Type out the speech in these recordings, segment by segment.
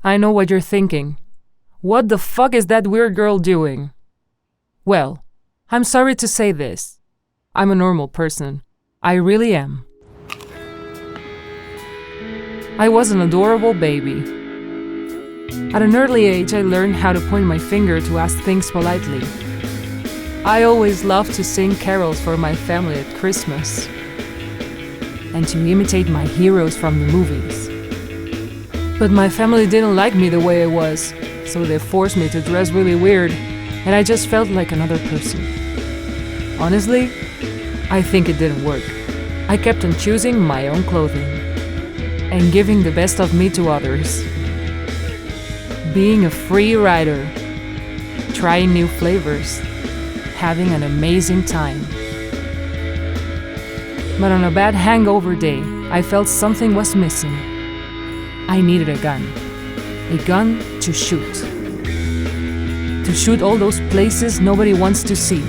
I know what you're thinking. What the fuck is that weird girl doing? Well, I'm sorry to say this. I'm a normal person. I really am. I was an adorable baby. At an early age, I learned how to point my finger to ask things politely. I always loved to sing carols for my family at Christmas and to imitate my heroes from the movies. But my family didn't like me the way I was, so they forced me to dress really weird, and I just felt like another person. Honestly, I think it didn't work. I kept on choosing my own clothing and giving the best of me to others. Being a free rider, trying new flavors, having an amazing time. But on a bad hangover day, I felt something was missing. I needed a gun to shoot. To shoot all those places nobody wants to see.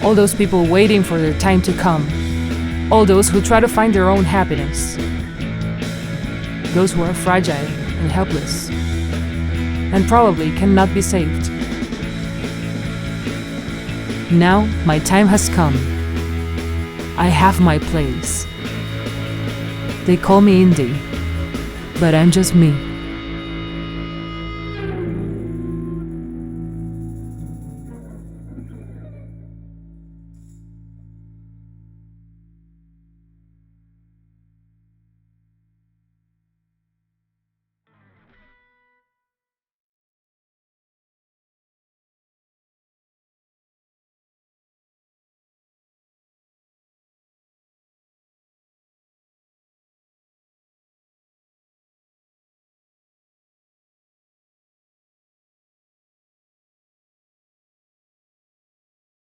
All those people waiting for their time to come. All those who try to find their own happiness. Those who are fragile and helpless, and probably cannot be saved. Now my time has come. I have my place. They call me indie, but I'm just me.